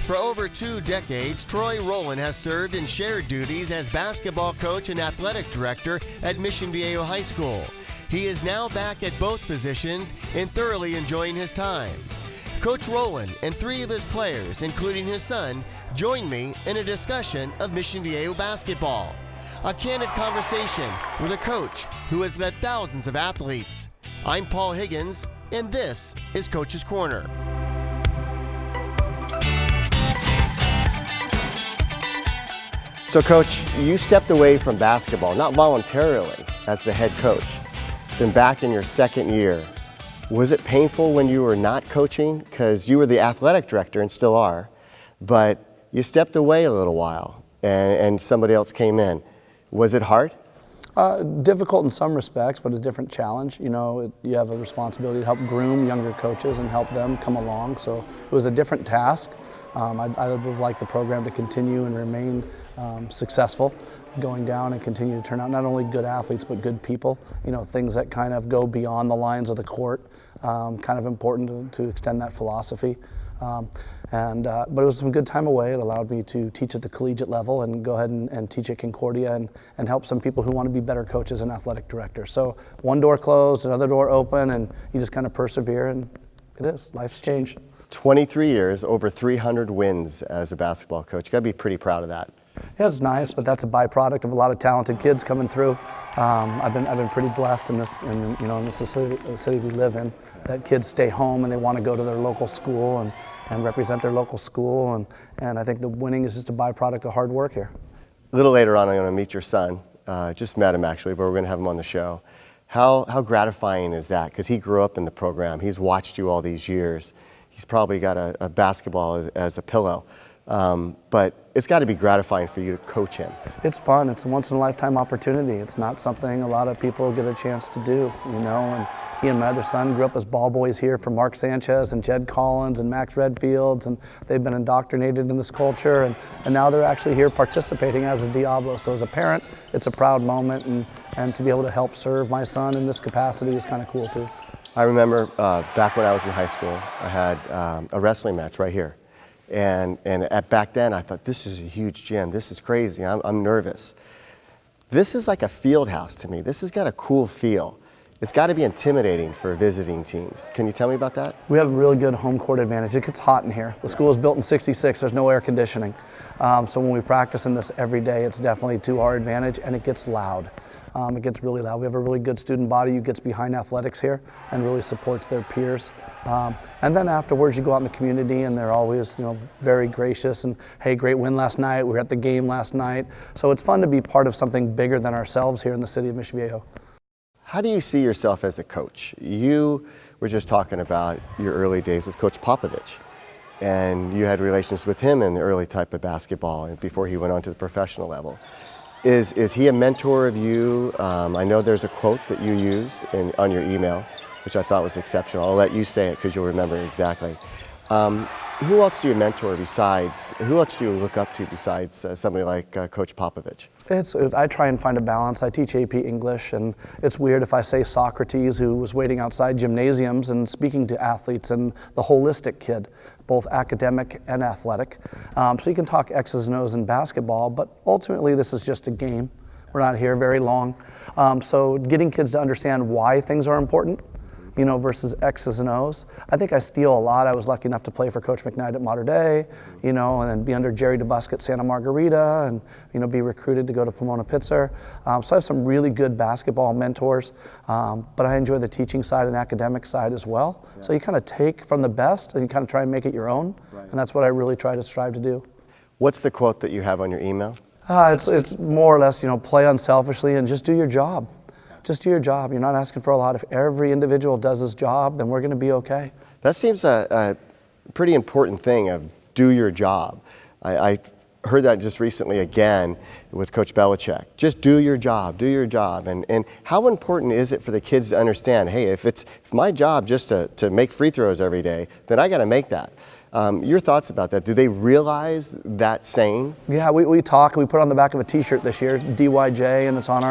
For over 2 decades, Troy Roelen has served and shared duties as basketball coach and athletic director at Mission Viejo High School. He is now back at both positions and thoroughly enjoying his time. Coach Roelen and 3 of his players, including his son, joined me in a discussion of Mission Viejo basketball. A candid conversation with a coach who has led thousands of athletes. I'm Paul Higgins, and this is Coach's Corner. So, Coach, you stepped away from basketball, not voluntarily, as the head coach. Been back in your 2nd year. Was it painful when you were not coaching? Because you were the athletic director and still are, but you stepped away a little while and somebody else came in. Was it hard? Difficult in some respects, but a different challenge. You know, you have a responsibility to help groom younger coaches and help them come along. So it was a different task. I would have liked the program to continue and remain successful, going down and continue to turn out not only good athletes but good people. You know, things that kind of go beyond the lines of the court. Kind of important to extend that philosophy. But it was some good time away. It allowed me to teach at the collegiate level and go ahead and teach at Concordia and help some people who want to be better coaches and athletic directors. So one door closed, another door open, and you just kind of persevere, and life's changed. 23 years, over 300 wins as a basketball coach. You got to be pretty proud of that. Yeah, it's nice, but that's a byproduct of a lot of talented kids coming through. I've been pretty blessed in this city we live in, that kids stay home and they want to go to their local school and represent their local school, and I think the winning is just a byproduct of hard work here. A little later on, I'm going to meet your son. Just met him actually, but we're going to have him on the show. How gratifying is that? Because he grew up in the program. He's watched you all these years. He's probably got a basketball as a pillow. But it's got to be gratifying for you to coach him. It's fun. It's a once-in-a-lifetime opportunity. It's not something a lot of people get a chance to do, you know. And he and my other son grew up as ball boys here for Mark Sanchez and Jed Collins and Max Redfields, and they've been indoctrinated in this culture, and now they're actually here participating as a Diablo. So as a parent, it's a proud moment, and to be able to help serve my son in this capacity is kind of cool too. I remember back when I was in high school, I had a wrestling match right here. And back then I thought, this is a huge gym, this is crazy, I'm nervous. This is like a field house to me. This has got a cool feel. It's got to be intimidating for visiting teams. Can you tell me about that? We have a really good home court advantage. It gets hot in here. The school was built in '66, there's no air conditioning. So when we practice in this every day, it's definitely to our advantage, and it gets loud. It gets really loud. We have a really good student body who gets behind athletics here and really supports their peers. And then afterwards, you go out in the community, and they're always, very gracious. And hey, great win last night. We were at the game last night. So it's fun to be part of something bigger than ourselves here in the city of Mission Viejo. How do you see yourself as a coach? You were just talking about your early days with Coach Popovich, and you had relations with him in the early type of basketball and before he went on to the professional level. Is he a mentor of you? I know there's a quote that you use on your email, which I thought was exceptional. I'll let you say it because you'll remember it exactly. Who else do you mentor who else do you look up to besides somebody like Coach Popovich? I try and find a balance. I teach AP English, and it's weird if I say Socrates, who was waiting outside gymnasiums and speaking to athletes, and the holistic kid, both academic and athletic. So you can talk X's and O's in basketball, but ultimately this is just a game. We're not here very long. So getting kids to understand why things are important, versus X's and O's. I think I steal a lot. I was lucky enough to play for Coach McKnight at Mater Dei, and then be under Jerry DeBusk at Santa Margarita, and be recruited to go to Pomona Pitzer. So I have some really good basketball mentors, but I enjoy the teaching side and academic side as well. Yeah. So you kind of take from the best and you kind of try and make it your own, right. And that's what I really try to strive to do. What's the quote that you have on your email? It's more or less, play unselfishly and just do your job. Just do your job. You're not asking for a lot. If every individual does his job, then we're going to be okay. That seems a pretty important thing of do your job. I heard that just recently again with Coach Belichick. Just do your job, do your job. And how important is it for the kids to understand, hey, if my job just to make free throws every day, then I got to make that. Your thoughts about that? Do they realize that saying? Yeah, we talk. We put it on the back of a T-shirt this year, DYJ, and it's on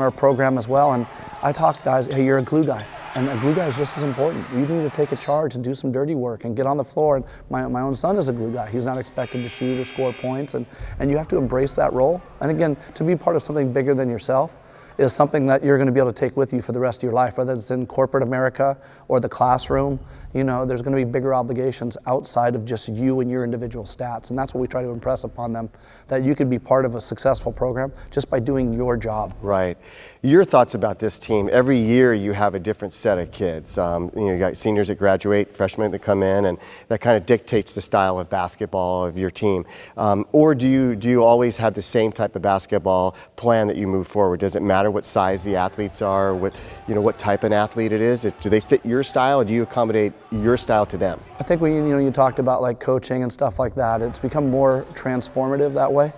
our program as well. And I talk, guys, hey, you're a glue guy. And a glue guy is just as important. You need to take a charge and do some dirty work and get on the floor. And my own son is a glue guy. He's not expected to shoot or score points, and you have to embrace that role. And again, to be part of something bigger than yourself is something that you're going to be able to take with you for the rest of your life, whether it's in corporate America or the classroom. You know, there's going to be bigger obligations outside of just you and your individual stats, and that's what we try to impress upon them, that you can be part of a successful program just by doing your job. Right. Your thoughts about this team? Every year you have a different set of kids. You got seniors that graduate, freshmen that come in, and that kind of dictates the style of basketball of your team. Or do you always have the same type of basketball plan that you move forward? Does it matter what size the athletes are, what type of athlete it is? Do they fit your style, or do you accommodate your style to them? I think when you talked about like coaching and stuff like that, it's become more transformative that way.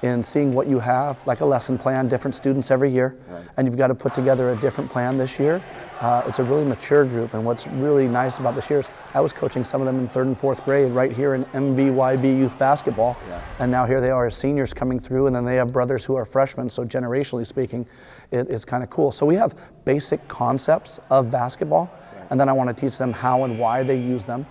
In seeing what you have, like a lesson plan, different students every year, right. And you've got to put together a different plan this year. It's a really mature group, and what's really nice about this year is I was coaching some of them in 3rd and 4th grade right here in MVYB youth basketball, yeah. And now here they are as seniors coming through, and then they have brothers who are freshmen, so generationally speaking, it's kind of cool. So we have basic concepts of basketball, right. And then I want to teach them how and why they use them.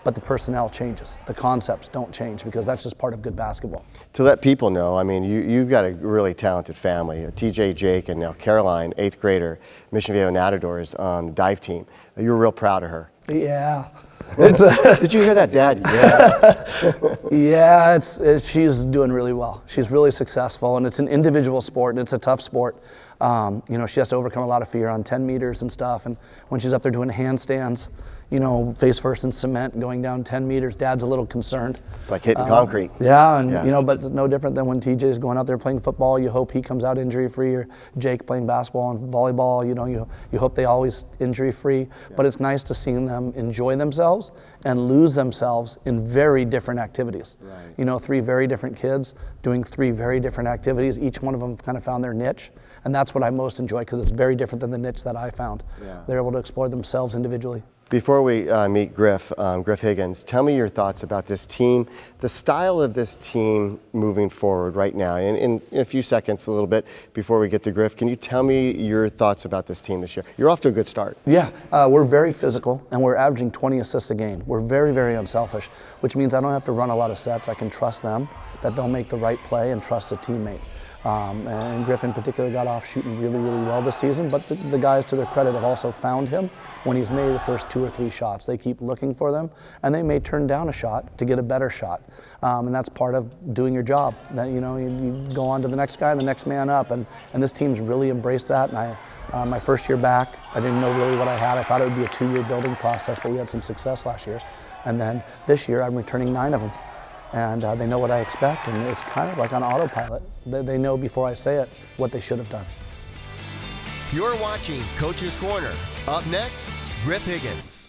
But the personnel changes. The concepts don't change because that's just part of good basketball. To let people know, I mean, you've got a really talented family. TJ, Jake, and now Caroline, 8th grader, Mission Viejo Matadors on the dive team. You were real proud of her. Yeah. Did you hear that, Dad? Yeah. Yeah, she's doing really well. She's really successful, and it's an individual sport, and it's a tough sport. She has to overcome a lot of fear on 10 meters and stuff, and when she's up there doing handstands, face first in cement, going down 10 meters, Dad's a little concerned. It's like hitting concrete. Yeah, and but no different than when TJ's going out there playing football. You hope he comes out injury-free, or Jake playing basketball and volleyball. You hope they always injury-free. Yeah. But it's nice to see them enjoy themselves and lose themselves in very different activities. Right. 3 very different kids doing 3 very different activities. Each one of them kind of found their niche, and that's what I most enjoy because it's very different than the niche that I found. Yeah. They're able to explore themselves individually. Before we meet Griff Higgins, tell me your thoughts about this team, the style of this team moving forward right now. In a few seconds, a little bit, before we get to Griff, can you tell me your thoughts about this team this year? You're off to a good start. Yeah, we're very physical, and we're averaging 20 assists a game. We're very, very unselfish, which means I don't have to run a lot of sets. I can trust them, that they'll make the right play, and trust a teammate. And Griff in particular got off shooting really, really well this season, but the guys, to their credit, have also found him when he's made the first 2 or 3 shots. They keep looking for them, and they may turn down a shot to get a better shot. And that's part of doing your job. That you go on to the next guy and the next man up, and this team's really embraced that. And my first year back, I didn't know really what I had. I thought it would be a 2-year building process, but we had some success last year. And then this year, I'm returning 9 of them. And they know what I expect, and it's kind of like on autopilot. They know before I say it what they should have done. You're watching Coach's Corner. Up next, Griff Higgins.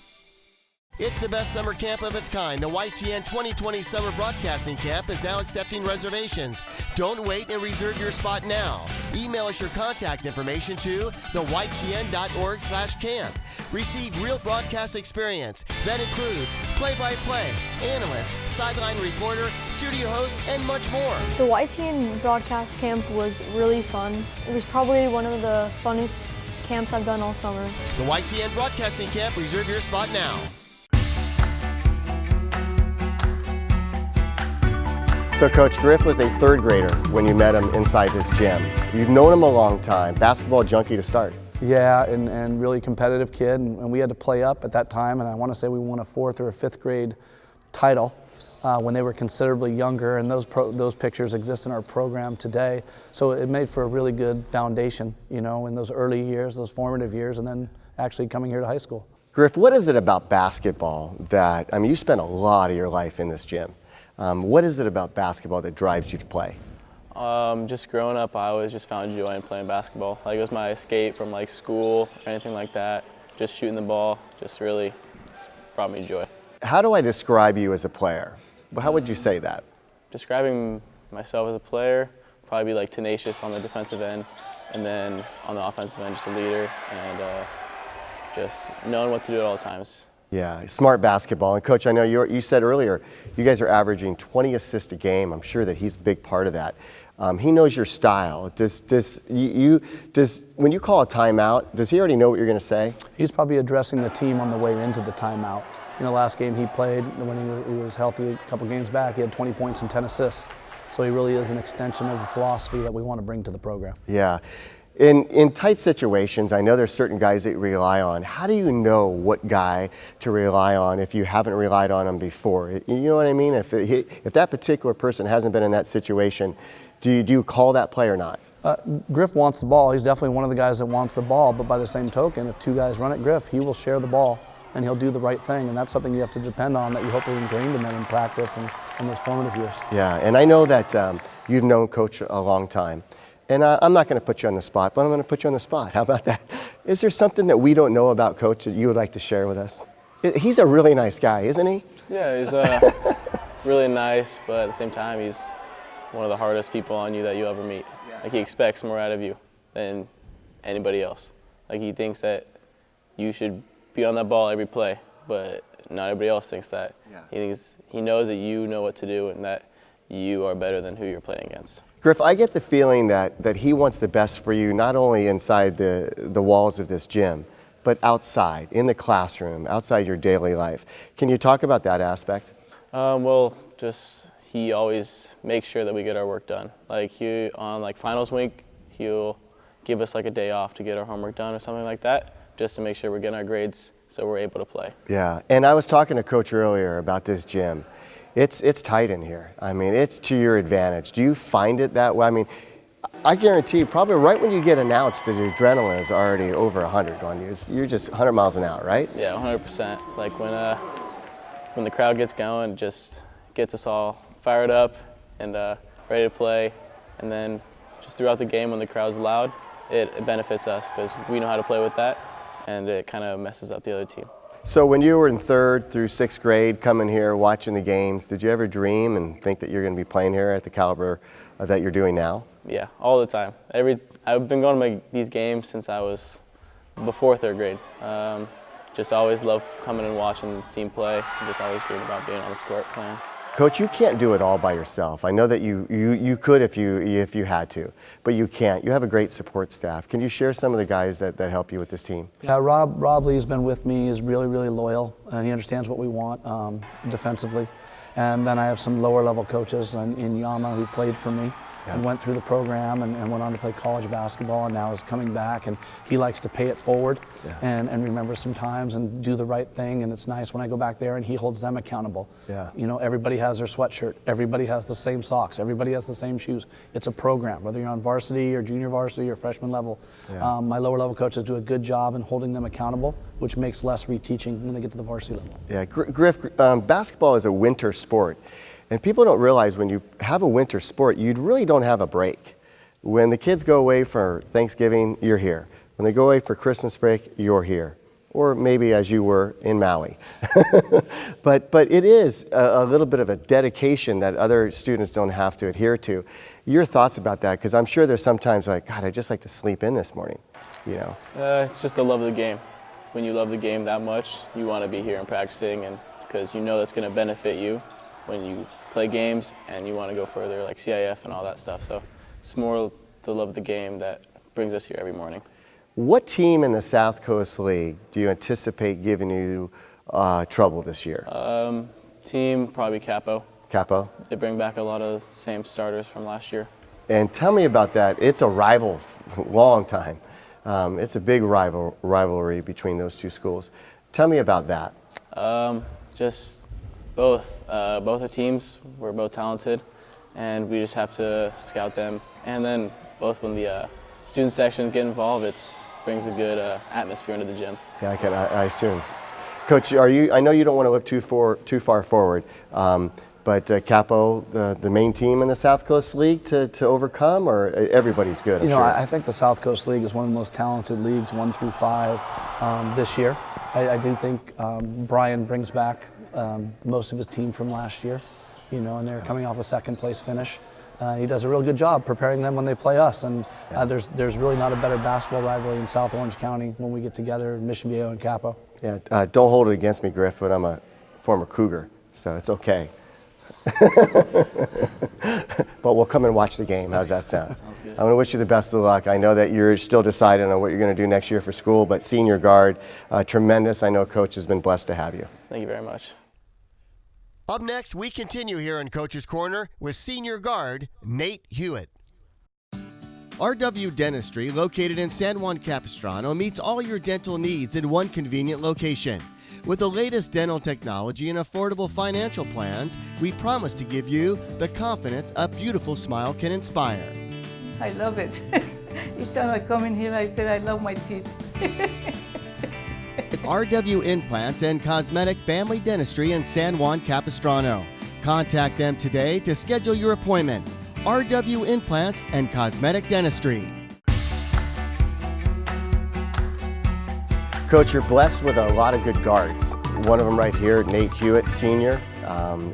It's the best summer camp of its kind. The YTN 2020 Summer Broadcasting Camp is now accepting reservations. Don't wait and reserve your spot now. Email us your contact information to theytn.org/camp. Receive real broadcast experience that includes play-by-play, analyst, sideline reporter, studio host, and much more. The YTN Broadcast Camp was really fun. It was probably one of the funnest camps I've done all summer. The YTN Broadcasting Camp. Reserve your spot now. So Coach, Griff was a 3rd grader when you met him inside this gym. You've known him a long time, basketball junkie to start. Yeah, and really competitive kid, and we had to play up at that time, and I want to say we won a 4th or a 5th grade title when they were considerably younger, and those pictures exist in our program today. So it made for a really good foundation, in those early years, those formative years, and then actually coming here to high school. Griff, what is it about basketball that, you spent a lot of your life in this gym. What is it about basketball that drives you to play? Just growing up, I always just found joy in playing basketball. Like, it was my escape from school or anything like that. Just shooting the ball just really brought me joy. How do I describe you as a player? How would you say that? Describing myself as a player, probably be tenacious on the defensive end, and then on the offensive end, just a leader, and just knowing what to do at all times. Yeah, smart basketball. And Coach, I know you said earlier, you guys are averaging 20 assists a game. I'm sure that he's a big part of that. He knows your style. When you call a timeout, does he already know what you're going to say? He's probably addressing the team on the way into the timeout. You know, last game he played, when he was healthy a couple games back, he had 20 points and 10 assists. So he really is an extension of the philosophy that we want to bring to the program. Yeah. In tight situations, I know there's certain guys that you rely on. How do you know what guy to rely on if you haven't relied on him before? You know what I mean? If that particular person hasn't been in that situation, do you call that play or not? Griff wants the ball. He's definitely one of the guys that wants the ball, but by the same token, if two guys run at Griff, he will share the ball and he'll do the right thing, and that's something you have to depend on, that you hopefully ingrained in them in practice and in those formative years. Yeah, and I know that you've known Coach a long time. And I'm not going to put you on the spot, but I'm going to put you on the spot. How about that? Is there something that we don't know about Coach that you would like to share with us? He's a really nice guy, isn't he? Yeah, he's really nice, but at the same time, he's one of the hardest people on you that you ever meet. Yeah. Like, he expects more out of you than anybody else. Like, he thinks that you should be on that ball every play, but not everybody else thinks that. Yeah. He knows that you know what to do and that you are better than who you're playing against. Griff, I get the feeling that he wants the best for you, not only inside the walls of this gym, but outside, in the classroom, outside your daily life. Can you talk about that aspect? Well, just he always makes sure that we get our work done. Like, on finals week, he'll give us like a day off to get our homework done or something like that, just to make sure we're getting our grades so we're able to play. Yeah, and I was talking to Coach earlier about this gym. It's tight in here. I mean, it's to your advantage. Do you find it that way? I mean, I guarantee probably right when you get announced that your adrenaline is already over 100 on you. You're just 100 miles an hour, right? Yeah, 100%. Like, when the crowd gets going, it just gets us all fired up and ready to play. And then just throughout the game, when the crowd's loud, it benefits us because we know how to play with that, and it kind of messes up the other team. So when you were in 3rd through 6th grade, coming here, watching the games, did you ever dream and think that you're going to be playing here at the caliber that you're doing now? Yeah, all the time. I've been going to these games since I was before 3rd grade. Just always loved coming and watching the team play. Just always dreamed about being on the court playing. Coach, you can't do it all by yourself. I know that you could if you had to, but you can't. You have a great support staff. Can you share some of the guys that help you with this team? Yeah, Rob Lee's been with me. He's really, really loyal, and he understands what we want defensively. And then I have some lower level coaches in Yama who played for me. Yeah. And went through the program and went on to play college basketball, and now is coming back, and he likes to pay it forward. Yeah. and remember some times and do the right thing, and it's nice when I go back there and he holds them accountable. Yeah. You know, everybody has their sweatshirt, everybody has the same socks, everybody has the same shoes. It's a program, whether you're on varsity or junior varsity or freshman level. Yeah. My lower level coaches do a good job in holding them accountable, which makes less reteaching when they get to the varsity level. Yeah, Griff, basketball is a winter sport. And people don't realize when you have a winter sport, you really don't have a break. When the kids go away for Thanksgiving, you're here. When they go away for Christmas break, you're here. Or maybe as you were in Maui. but it is a little bit of a dedication that other students don't have to adhere to. Your thoughts about that? Because I'm sure there's sometimes like, God, I'd just like to sleep in this morning, you know? It's just the love of the game. When you love the game that much, you want to be here and practicing, and because you know that's going to benefit you when you play games and you want to go further, like CIF and all that stuff. So it's more the love of the game that brings us here every morning. What team in the South Coast League do you anticipate giving you trouble this year? Team, probably Capo. Capo? They bring back a lot of the same starters from last year. And tell me about that. It's a rival, long time. It's a big rivalry between those two schools. Tell me about that. Just both are teams. We're both talented, and we just have to scout them. And then both when the student sections get involved, it brings a good atmosphere into the gym. Yeah, I assume. Coach, I know you don't want to look too far forward, but Capo, the main team in the South Coast League to overcome, or everybody's good? Sure. I think the South Coast League is one of the most talented leagues, 1 through 5, this year. I do think Brian brings back most of his team from last year, and they're coming off a 2nd place finish. He does a real good job preparing them when they play us, and there's really not a better basketball rivalry in South Orange County when we get together, Mission Viejo and Capo. Yeah, don't hold it against me, Griff, but I'm a former Cougar, so it's okay. But we'll come and watch the game. How's that sound? I'm going to wish you the best of luck. I know that you're still deciding on what you're going to do next year for school, but senior guard, tremendous. I know Coach has been blessed to have you. Thank you very much. Up next, we continue here in Coach's Corner with senior guard Nate Hewitt. RW Dentistry, located in San Juan Capistrano, meets all your dental needs in one convenient location. With the latest dental technology and affordable financial plans, we promise to give you the confidence a beautiful smile can inspire. I love it. Each time I come in here, I say I love my teeth. RW Implants and Cosmetic Family Dentistry in San Juan Capistrano. Contact them today to schedule your appointment. RW Implants and Cosmetic Dentistry. Coach, you're blessed with a lot of good guards. One of them right here, Nate Hewitt, senior.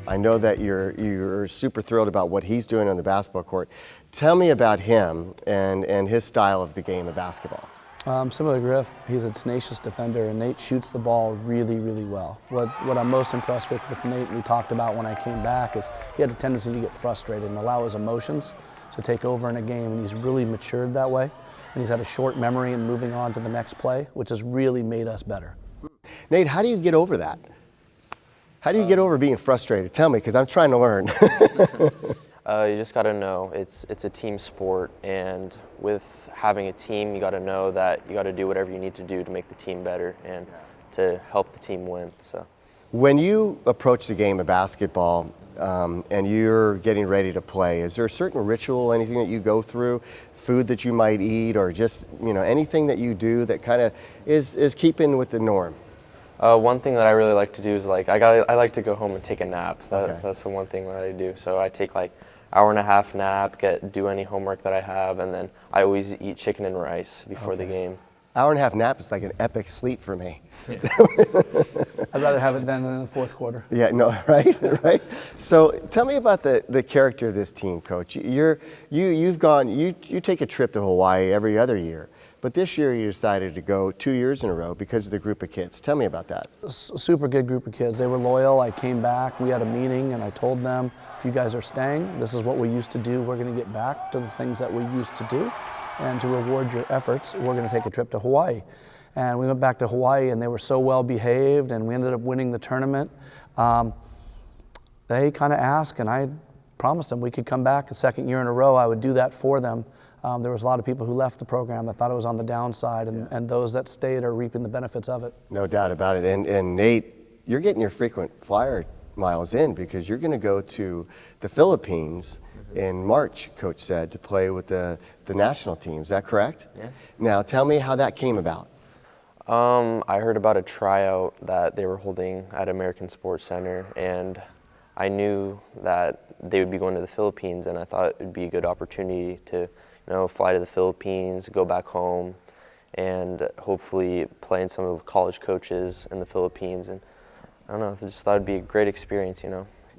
I know that you're super thrilled about what he's doing on the basketball court. Tell me about him and his style of the game of basketball. Similar to Griff, he's a tenacious defender, and Nate shoots the ball really, really well. What I'm most impressed with Nate, and we talked about when I came back, is he had a tendency to get frustrated and allow his emotions to take over in a game, and he's really matured that way. And he's had a short memory in moving on to the next play, which has really made us better. Nate, how do you get over that? How do you get over being frustrated? Tell me, because I'm trying to learn. You just got to know it's a team sport, and with having a team, you got to know that you got to do whatever you need to do to make the team better and to help the team win. So, when you approach the game of basketball and you're getting ready to play, is there a certain ritual, anything that you go through, food that you might eat, or just anything that you do that kind of is keeping with the norm? One thing that I really like to do is I like to go home and take a nap. That's the one thing that I do. So I take like hour-and-a-half nap, do any homework that I have, and then I always eat chicken and rice before the game. Hour-and-a-half nap is like an epic sleep for me. Yeah. I'd rather have it then than in the fourth quarter. Yeah, no, right. So tell me about the character of this team, Coach. You take a trip to Hawaii every other year, but this year you decided to go 2 years in a row because of the group of kids. Tell me about that. Super good group of kids. They were loyal. I came back, we had a meeting, and I told them, if you guys are staying, this is what we used to do. We're going to get back to the things that we used to do. And to reward your efforts, we're going to take a trip to Hawaii. And we went back to Hawaii, and they were so well behaved, and we ended up winning the tournament. They kind of asked, and I promised them we could come back a second year in a row. I would do that for them. There was a lot of people who left the program that thought it was on the downside, and those that stayed are reaping the benefits of it. No doubt about it. And Nate, you're getting your frequent flyer miles in because you're going to go to the Philippines in March, Coach said, to play with the national team. Is that correct? Yeah. Now, tell me how that came about. I heard about a tryout that they were holding at American Sports Center, and I knew that they would be going to the Philippines, and I thought it would be a good opportunity to fly to the Philippines, go back home, and hopefully play in some of the college coaches in the Philippines. And I don't know, I just thought it'd be a great experience,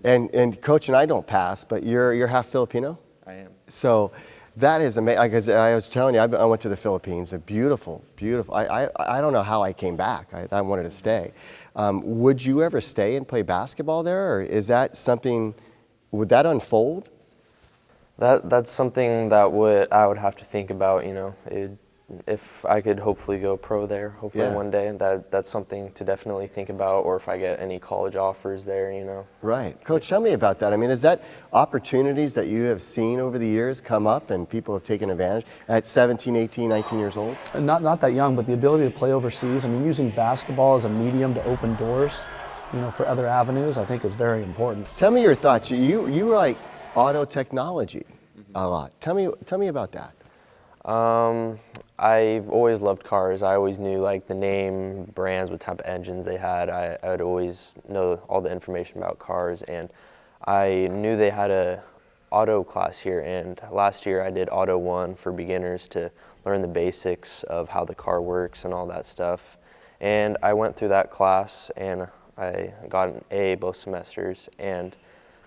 And Coach and I don't pass, but you're half Filipino? I am. So that is amazing. Because I was telling you, I went to the Philippines. A beautiful. I don't know how I came back. I wanted to stay. Would you ever stay and play basketball there, or is that something? Would that unfold? That's something that I would have to think about. If I could hopefully go pro there, hopefully one day, that's something to definitely think about, or if I get any college offers there, Right. Coach, tell me about that. I mean, is that opportunities that you have seen over the years come up and people have taken advantage at 17, 18, 19 years old? Not that young, but the ability to play overseas. I mean, using basketball as a medium to open doors, for other avenues, I think is very important. Tell me your thoughts. You like auto technology a lot. Tell me about that. I've always loved cars. I always knew the name, brands, what type of engines they had. I would always know all the information about cars, and I knew they had a auto class here, and last year I did Auto 1 for beginners to learn the basics of how the car works and all that stuff. And I went through that class and I got an A both semesters, and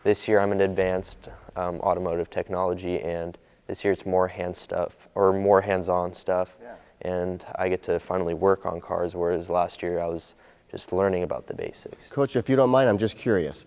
this year I'm in advanced automotive technology, and this year it's more hands-on stuff, and I get to finally work on cars, whereas last year I was just learning about the basics. Coach, if you don't mind, I'm just curious.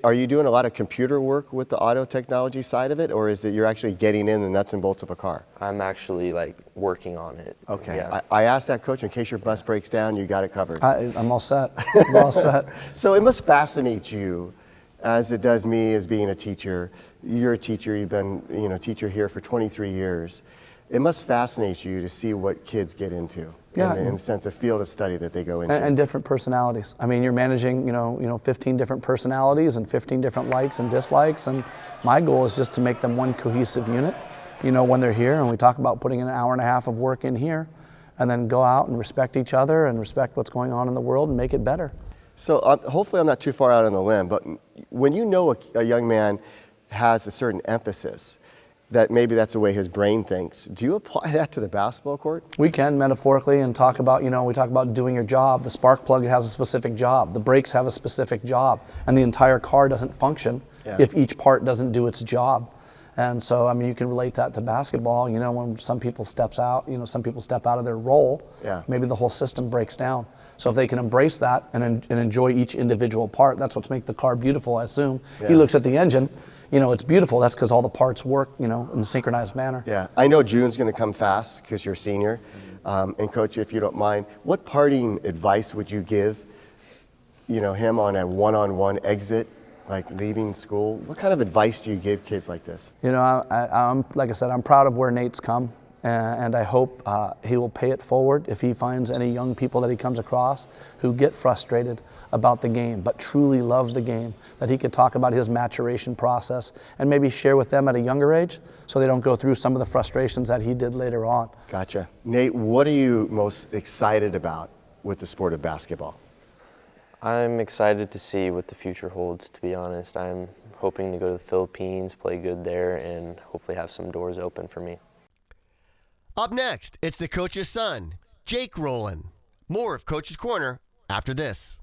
Are you doing a lot of computer work with the auto technology side of it, or is it you're actually getting in the nuts and bolts of a car? I'm actually like working on it. Okay. Yeah. I asked that, Coach, in case your bus breaks down, you got it covered. I'm all set. I'm all set. So it must fascinate you, as it does me as being a teacher. You're a teacher, you've been teacher here for 23 years. It must fascinate you to see what kids get into. Yeah. In the sense of field of study that they go into. And different personalities. I mean, you're managing, 15 different personalities and 15 different likes and dislikes, and my goal is just to make them one cohesive unit, when they're here, and we talk about putting an hour and a half of work in here, and then go out and respect each other and respect what's going on in the world and make it better. So hopefully I'm not too far out on the limb, but when you know a young man has a certain emphasis, that maybe that's the way his brain thinks. Do you apply that to the basketball court? We can metaphorically and talk about, we talk about doing your job. The spark plug has a specific job. The brakes have a specific job. And the entire car doesn't function if each part doesn't do its job. And so, you can relate that to basketball. When some people step out of their role, maybe the whole system breaks down. So if they can embrace that and enjoy each individual part, that's what's make the car beautiful, I assume. He looks at the engine, it's beautiful. That's because all the parts work, in a synchronized manner. Yeah, I know June's going to come fast because you're a senior. And Coach, if you don't mind, what parting advice would you give, him on a one-on-one exit, like leaving school? What kind of advice do you give kids like this? I'm like I said, I'm proud of where Nate's come. And I hope he will pay it forward if he finds any young people that he comes across who get frustrated about the game, but truly love the game, that he could talk about his maturation process and maybe share with them at a younger age so they don't go through some of the frustrations that he did later on. Gotcha. Nate, what are you most excited about with the sport of basketball? I'm excited to see what the future holds, to be honest. I'm hoping to go to the Philippines, play good there, and hopefully have some doors open for me. Up next, it's the coach's son, Jake Roelen. More of Coach's Corner after this.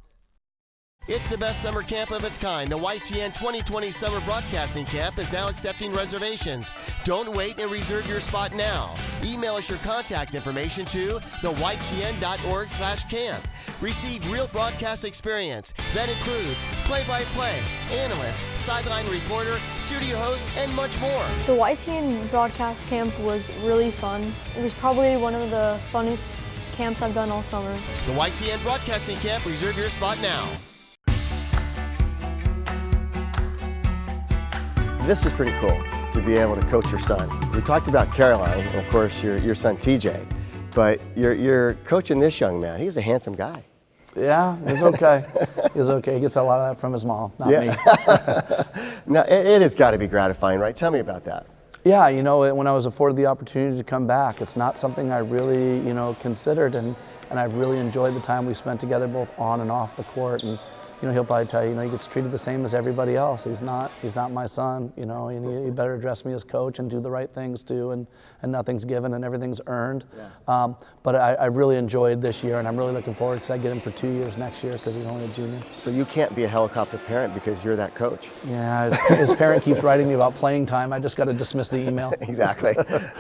It's the best summer camp of its kind. The YTN 2020 Summer Broadcasting Camp is now accepting reservations. Don't wait and reserve your spot now. Email us your contact information to theytn.org/camp. Receive real broadcast experience that includes play-by-play, analyst, sideline reporter, studio host, and much more. The YTN broadcast camp was really fun. It was probably one of the funnest camps I've done all summer. The YTN Broadcasting Camp. Reserve your spot now. This is pretty cool to be able to coach your son. We talked about Caroline, of course, your son TJ, but you're coaching this young man. He's a handsome guy. Yeah, he's okay. He's okay. He gets a lot of that from his mom, not me. Now, it has got to be gratifying, right? Tell me about that. Yeah, when I was afforded the opportunity to come back, it's not something I really, considered, and I've really enjoyed the time we spent together both on and off the court. And he'll probably tell you, he gets treated the same as everybody else. He's not my son, and he better address me as coach and do the right things too, and nothing's given and everything's earned. Yeah. But I really enjoyed this year, and I'm really looking forward because I get him for 2 years next year because he's only a junior. So you can't be a helicopter parent because you're that coach. Yeah, his parent keeps writing me about playing time. I just got to dismiss the email. Exactly.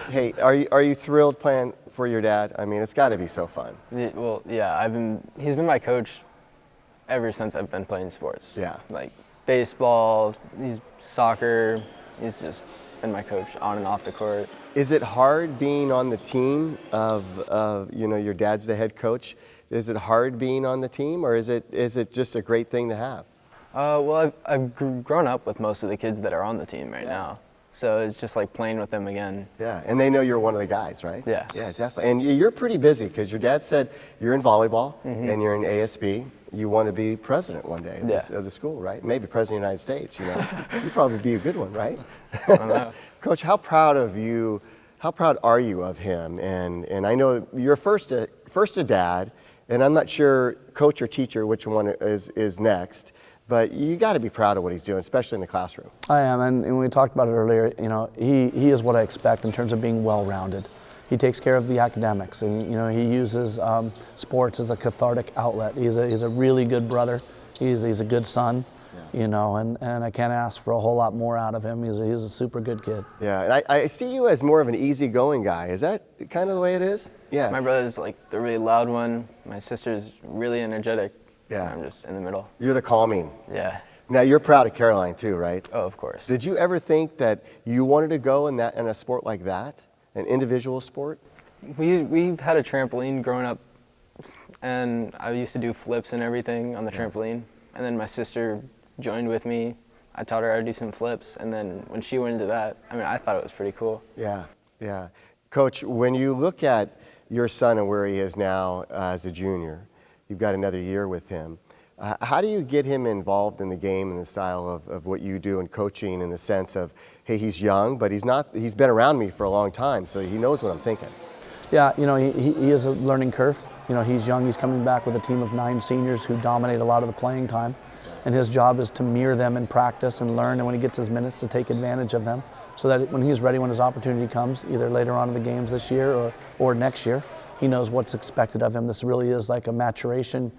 Hey, are you thrilled playing for your dad? I mean, it's got to be so fun. Well, yeah, he's been my coach ever since I've been playing sports. Yeah. Like baseball, soccer, he's just been my coach on and off the court. Is it hard being on the team of your dad's the head coach? Is it hard being on the team, or is it just a great thing to have? Well, I've grown up with most of the kids that are on the team right now. So it's just like playing with them again. Yeah, and they know you're one of the guys, right? Yeah. Yeah, definitely. And you're pretty busy because your dad said you're in volleyball and you're in ASB. You want to be president one day of the school, right? Maybe president of the United States, You'd probably be a good one, right? I don't know. Coach, how proud are you of him? And I know you're first a dad, and I'm not sure coach or teacher which one is next. But you got to be proud of what he's doing, especially in the classroom. I am, and we talked about it earlier. He is what I expect in terms of being well-rounded. He takes care of the academics, and he uses sports as a cathartic outlet. He's a really good brother. He's a good son, and I can't ask for a whole lot more out of him. He's a super good kid. Yeah, and I see you as more of an easygoing guy. Is that kind of the way it is? Yeah. My brother's like the really loud one. My sister's really energetic. Yeah. I'm just in the middle. You're the calming. Yeah. Now, you're proud of Caroline too, right? Oh, of course. Did you ever think that you wanted to go in a sport like that, an individual sport? We've had a trampoline growing up, and I used to do flips and everything on the trampoline. And then my sister joined with me. I taught her how to do some flips, and then when she went into that, I mean, I thought it was pretty cool. Yeah, yeah. Coach, when you look at your son and where he is now as a junior, you've got another year with him. How do you get him involved in the game and the style of what you do in coaching, in the sense of, hey, he's young, but he's been around me for a long time, so he knows what I'm thinking? Yeah, you know, he is a learning curve. You know, he's young, he's coming back with a team of 9 seniors who dominate a lot of the playing time. And his job is to mirror them in practice and learn, and when he gets his minutes, to take advantage of them, so that when he's ready, when his opportunity comes, either later on in the games this year or next year, he knows what's expected of him. This really is like a maturation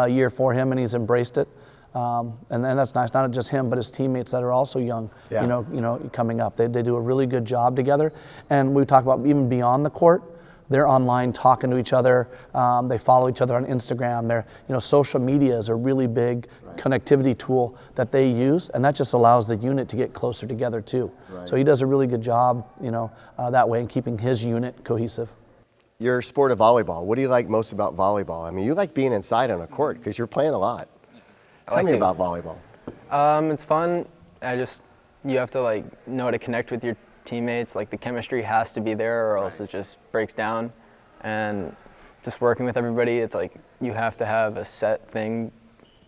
year for him, and he's embraced it. And that's nice, not just him, but his teammates that are also young, Yeah. you know, coming up. They do a really good job together. And we talk about even beyond the court, they're online talking to each other. They follow each other on Instagram. Social media is a really big connectivity tool that they use, and that just allows the unit to get closer together too. Right. So he does a really good job, that way, in keeping his unit cohesive. Your sport of volleyball, what do you like most about volleyball? I mean, you like being inside on a court because you're playing a lot. Tell me about volleyball. It's fun. You have to know how to connect with your teammates. Like, the chemistry has to be there, or else it just breaks down. And just working with everybody, it's like you have to have a set thing.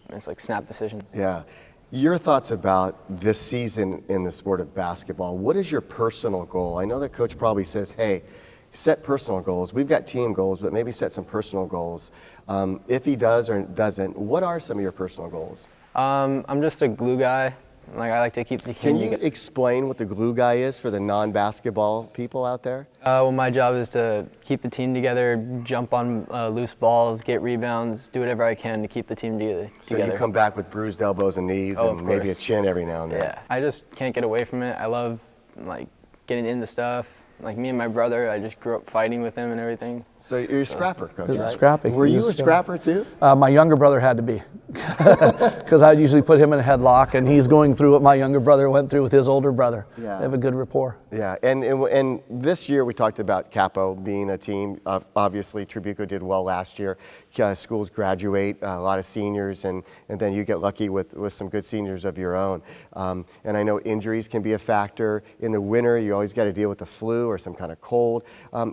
It's like snap decisions. Yeah. Your thoughts about this season in the sport of basketball. What is your personal goal? I know that Coach probably says, hey, set personal goals. We've got team goals, but maybe set some personal goals. If he does or doesn't, what are some of your personal goals? I'm just a glue guy. I like to keep the team Can you together. explain what the glue guy is for the non-basketball people out there? Well, my job is to keep the team together, jump on loose balls, get rebounds, do whatever I can to keep the team together. So you come back with bruised elbows and knees and maybe a chin every now and then. Yeah, I just can't get away from it. I love getting into stuff. Like, me and my brother, I just grew up fighting with him and everything. So you're a scrapper, Coach, He's right? scrappy. Were you He's a scrapper too? My younger brother had to be, because I usually put him in a headlock, and he's going through what my younger brother went through with his older brother. Yeah. They have a good rapport. Yeah, and this year we talked about Capo being a team. Obviously, Tribuco did well last year. Schools graduate, a lot of seniors, and then you get lucky with some good seniors of your own. And I know injuries can be a factor. In the winter, you always got to deal with the flu or some kind of cold.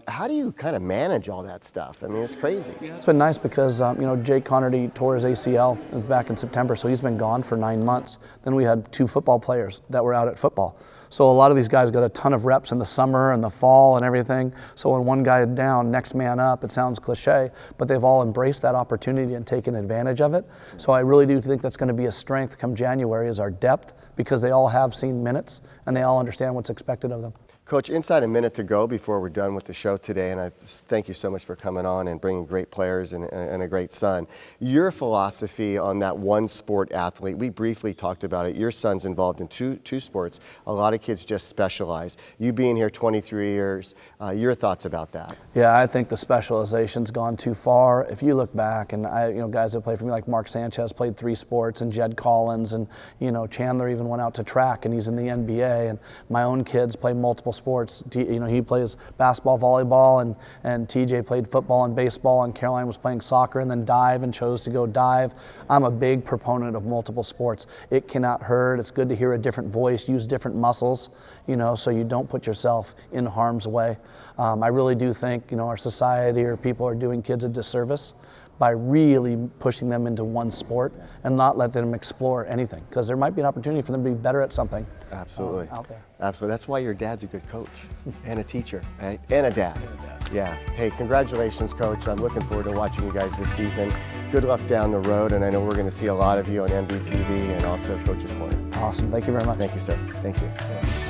How do you kind of manage all that stuff? I mean, it's crazy. It's been nice because, Jake Connerty tore his ACL back in September, so he's been gone for 9 months. Then we had 2 football players that were out at football. So a lot of these guys got a ton of reps in the summer and the fall and everything. So when one guy is down, next man up, it sounds cliche, but they've all embraced that opportunity and taken advantage of it. So I really do think that's going to be a strength come January, is our depth, because they all have seen minutes and they all understand what's expected of them. Coach, inside a minute to go before we're done with the show today, and I thank you so much for coming on and bringing great players and a great son. Your philosophy on that one sport athlete, we briefly talked about it. Your son's involved in two sports. A lot of kids just specialize. You being here 23 years, your thoughts about that? Yeah, I think the specialization's gone too far. If you look back, and guys that play for me like Mark Sanchez played 3 sports, and Jed Collins, and Chandler even went out to track, and he's in the NBA, and my own kids play multiple sports. He plays basketball, volleyball, and TJ played football and baseball, and Caroline was playing soccer and then dive and chose to go dive. I'm a big proponent of multiple sports. It cannot hurt. It's good to hear a different voice, use different muscles, so you don't put yourself in harm's way. I really do think, our society or people are doing kids a disservice by really pushing them into one sport and not let them explore anything, because there might be an opportunity for them to be better at something. Absolutely. Out there. Absolutely. That's why your dad's a good coach and a teacher, right? And a dad. Yeah. Hey, congratulations, Coach. I'm looking forward to watching you guys this season. Good luck down the road, and I know we're going to see a lot of you on MVTV and also Coach's Corner. Awesome. Thank you very much. Thank you, sir. Thank you.